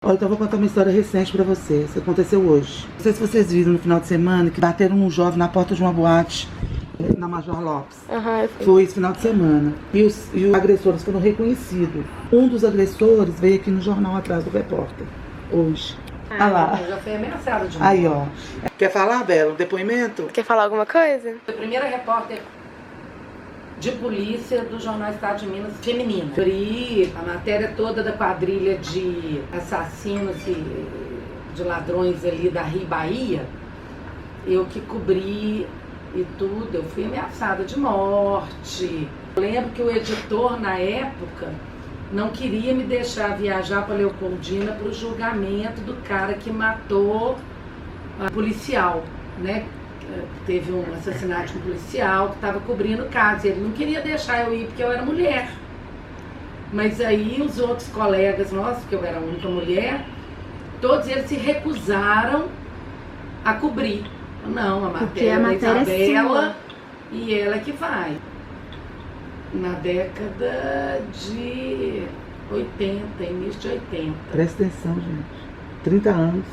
Olha, então eu vou contar uma história recente pra vocês. Isso aconteceu hoje. Não sei se vocês viram no final de semana que bateram um jovem na porta de uma boate na Major Lopes. Foi esse final de semana. E os agressores foram reconhecidos. Um dos agressores veio aqui no jornal atrás do repórter. Hoje. Ah lá. Já foi ameaçado de novo. Aí, ó. Quer falar, Bela? Um depoimento? Quer falar alguma coisa? Foi a primeira repórter de polícia do jornal Estado de Minas feminina. Abri a matéria toda da quadrilha de assassinos e de ladrões ali da Rio Bahia. Eu que cobri e tudo, eu fui ameaçada de morte. Eu lembro que o editor, na época, não queria me deixar viajar para Leopoldina para o julgamento do cara que matou a policial, né? Teve um assassinato de um policial que estava cobrindo o caso. Ele não queria deixar eu ir porque eu era mulher. Mas aí os outros colegas nossos, que eu era a única mulher, todos eles se recusaram a cobrir. Não, a matéria da Isabela e ela que vai. Na década de 80, início de 80. Presta atenção, gente. 30 anos.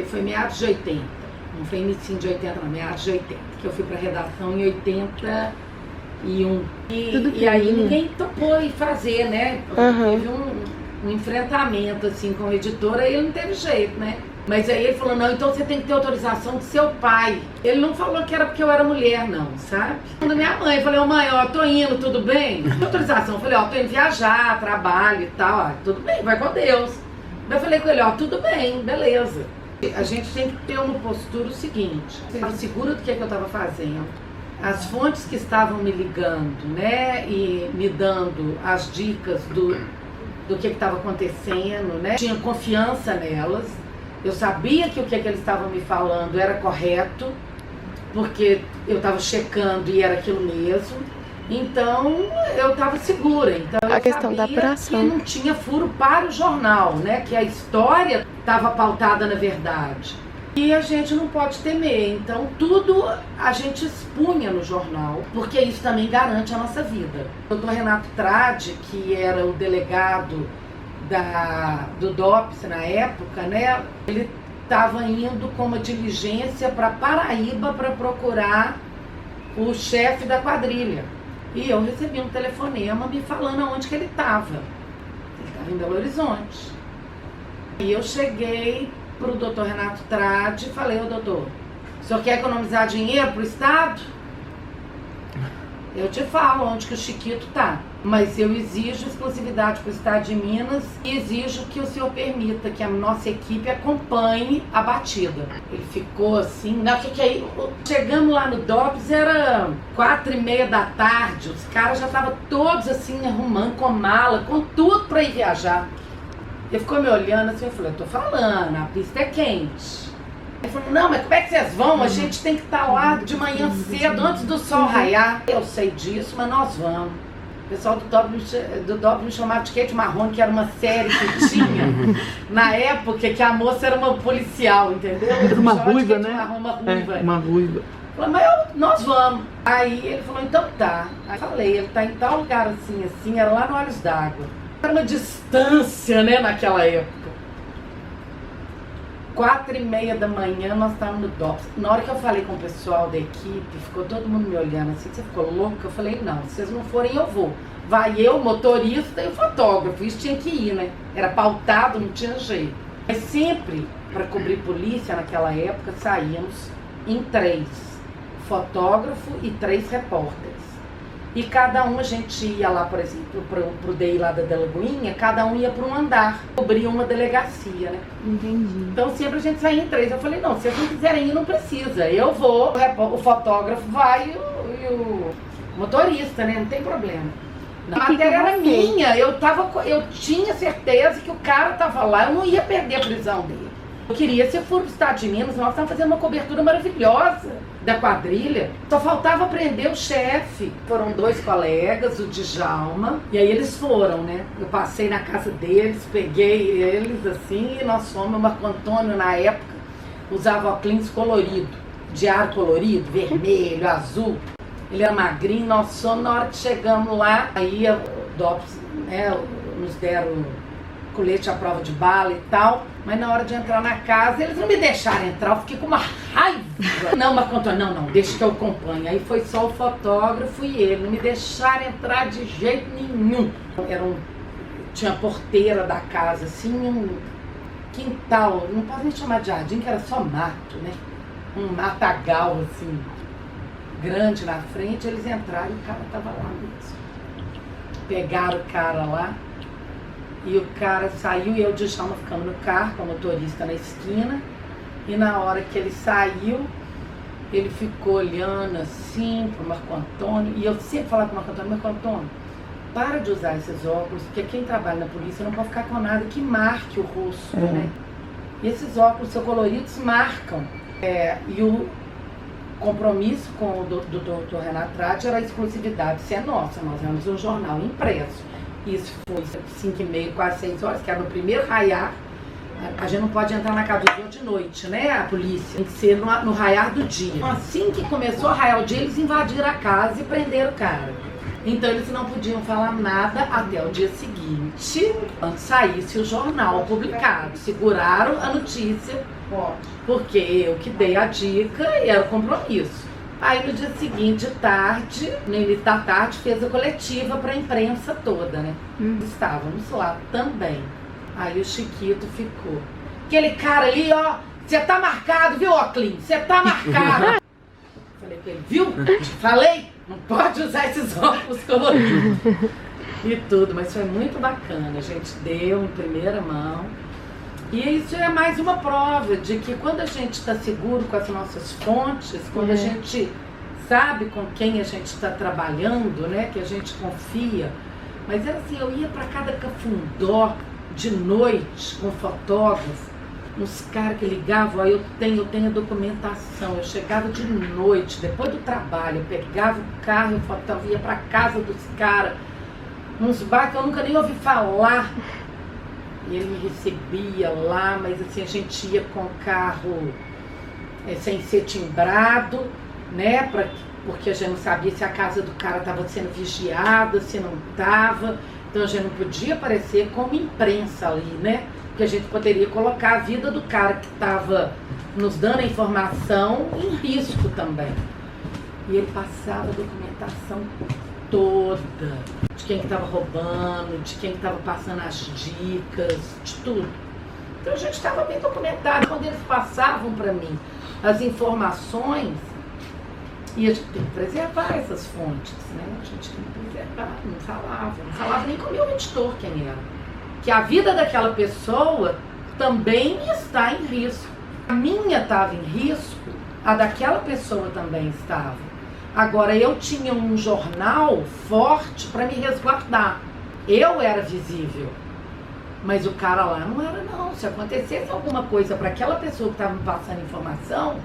Foi meados de 80. Não foi início de 80, não, meados de 80. Que eu fui pra redação em 81. E aí ninguém topou em fazer, né? Teve um enfrentamento assim com o editor, aí ele não teve jeito, né? Mas aí ele falou, não, então você tem que ter autorização do seu pai. Ele não falou que era porque eu era mulher, não, sabe? Quando minha mãe, eu falei, mãe, ó, tô indo, tudo bem? Autorização, eu falei, ó, tô indo viajar, trabalho e tal, ó, tudo bem, vai com Deus. Eu falei com ele, ó, tudo bem, beleza. A gente tem que ter uma postura o seguinte, eu estava segura do que eu estava fazendo. As fontes que estavam me ligando, né, e me dando as dicas do que estava acontecendo, né, tinha confiança nelas. Eu sabia que o que eles estavam me falando era correto, porque eu estava checando e era aquilo mesmo. Então, eu estava segura. Então, a questão da apuração. Que não tinha furo para o jornal, né? Que a história estava pautada na verdade. E a gente não pode temer. Então, tudo a gente expunha no jornal, porque isso também garante a nossa vida. O doutor Renato Trade, que era o delegado do DOPS na época, né? Ele estava indo com uma diligência para Paraíba para procurar o chefe da quadrilha. E eu recebi um telefonema me falando aonde que ele estava. Ele estava em Belo Horizonte. E eu cheguei para o doutor Renato Trade e falei, ô doutor, o senhor quer economizar dinheiro para o Estado? Eu te falo onde que o Chiquito está. Mas eu exijo exclusividade para o Estado de Minas e exijo que o senhor permita que a nossa equipe acompanhe a batida. Ele ficou assim, não, que é isso? Chegamos lá no DOPS, era 4h30 da tarde, os caras já estavam todos assim, arrumando com mala, com tudo para ir viajar. Ele ficou me olhando assim, eu falei, eu tô falando, a pista é quente. Ele falou, não, mas como é que vocês vão? A gente tem que estar lá de manhã cedo, antes do sol raiar. Eu sei disso, mas nós vamos. O pessoal do DOPS me chamava de Kate Marrone, que era uma série que tinha na época que a moça era uma policial, entendeu? Uma ruiva, né? Uma ruiva. Uma ruiva. Eu falei, mas nós vamos. Aí ele falou, então tá. Aí eu falei, ele tá em tal lugar assim, era lá no Olhos d'Água. Era uma distância, né, naquela época. 4h30 da manhã nós estávamos no DOPS. Na hora que eu falei com o pessoal da equipe, ficou todo mundo me olhando assim, você ficou louca? Eu falei, não, se vocês não forem eu vou. Vai eu, o motorista e o fotógrafo, isso tinha que ir, né? Era pautado, não tinha jeito. Mas sempre, para cobrir polícia naquela época, saíamos em 3. Fotógrafo e 3 repórteres. E cada um, a gente ia lá, por exemplo, pro DI lá da Lagoinha, cada um ia para um andar, cobria uma delegacia, né? Entendi. Então sempre a gente saía em 3. Eu falei, não, se vocês não quiserem ir, não precisa. Eu vou, o fotógrafo vai e o motorista, né? Não tem problema. A matéria era minha, eu tinha certeza que o cara tava lá, eu não ia perder a prisão dele. Eu queria, se eu for pro Estado de Minas, nós estávamos fazendo uma cobertura maravilhosa da quadrilha. Só faltava prender o chefe. Foram 2 colegas, o Djalma, e aí eles foram, né? Eu passei na casa deles, peguei eles assim, e nós fomos. O Marco Antônio, na época, usava óculos colorido, de ar colorido, vermelho, azul. Ele era magrinho, nós fomos. Na hora que chegamos lá, aí o DOPS, né, nos deram colete à prova de bala e tal. Mas na hora de entrar na casa, eles não me deixaram entrar. Eu fiquei com uma raiva. Não, Marco Antônio, não, deixa que eu acompanhe. Aí foi só o fotógrafo e ele. Não me deixaram entrar de jeito nenhum. Tinha a porteira da casa, assim, um quintal. Não posso nem chamar de jardim, que era só mato, né? Um matagal, assim, grande na frente. Eles entraram e o cara tava lá mesmo. Pegaram o cara lá. E o cara saiu e eu de Djalma ficamos no carro com o motorista na esquina. E na hora que ele saiu, ele ficou olhando assim pro Marco Antônio. E eu sempre falava pro Marco Antônio, para de usar esses óculos, porque quem trabalha na polícia não pode ficar com nada que marque o rosto, né? E esses óculos seu coloridos marcam. E o compromisso com o Dr. Renato Trati era a exclusividade. Isso é nossa, nós éramos um jornal impresso. Isso foi 5h30, quase 6 horas, que era no primeiro raiar. A gente não pode entrar na casa do outro de noite, né? A polícia tem que ser no raiar do dia. Assim que começou a raiar o dia, eles invadiram a casa e prenderam o cara. Então eles não podiam falar nada até o dia seguinte, quando saísse o jornal publicado. Seguraram a notícia, porque eu que dei a dica e era o compromisso. Aí no dia seguinte, tarde, no início da tarde, fez a coletiva para a imprensa toda, né? Estávamos lá também. Aí o Chiquito ficou. Aquele cara ali, ó, você tá marcado, viu, Oclin? Você tá marcado. Falei pra ele, viu? Falei, não pode usar esses óculos coloridos. E tudo, mas foi muito bacana. A gente deu em primeira mão. E isso é mais uma prova de que quando a gente está seguro com as nossas fontes, quando a gente sabe com quem a gente está trabalhando, né, que a gente confia. Mas era assim, eu ia para cada cafundó de noite com fotógrafo, uns caras que ligavam, aí eu tenho a documentação, eu chegava de noite, depois do trabalho, eu pegava o carro, eu fotógrafo, ia para casa dos caras, uns bares que eu nunca nem ouvi falar. E ele me recebia lá, mas assim, a gente ia com o carro sem ser timbrado, né? Porque a gente não sabia se a casa do cara estava sendo vigiada, se não estava. Então a gente não podia aparecer como imprensa ali, né? Porque a gente poderia colocar a vida do cara que estava nos dando a informação em risco também. E ele passava a documentação toda, de quem estava roubando, de quem estava passando as dicas, de tudo. Então a gente estava bem documentado. Quando eles passavam para mim as informações, e a gente tem que preservar essas fontes, né? A gente tem que preservar, não falava nem com o meu editor quem era. Que a vida daquela pessoa também está em risco. A minha estava em risco, a daquela pessoa também estava. Agora, eu tinha um jornal forte para me resguardar. Eu era visível, mas o cara lá não era, não. Se acontecesse alguma coisa para aquela pessoa que estava me passando informação,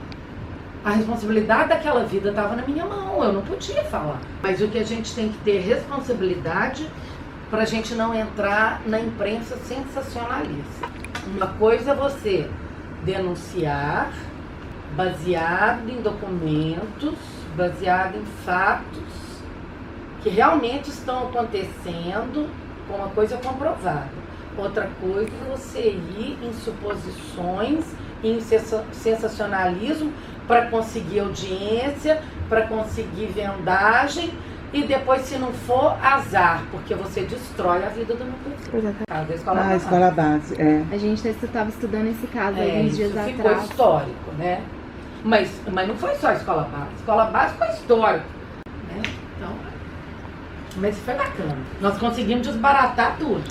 a responsabilidade daquela vida estava na minha mão, eu não podia falar. Mas o que a gente tem que ter responsabilidade para a gente não entrar na imprensa sensacionalista. Uma coisa é você denunciar baseado em documentos, baseado em fatos que realmente estão acontecendo, com uma coisa comprovada. Outra coisa é você ir em suposições, em sensacionalismo para conseguir audiência, para conseguir vendagem e depois, se não for, azar, porque você destrói a vida do meu pessoal. A escola base, A gente estava estudando esse caso aí uns dias atrás. Ficou histórico, né? Mas não foi só a escola base foi histórico, né? Então, mas foi bacana. Nós conseguimos desbaratar tudo.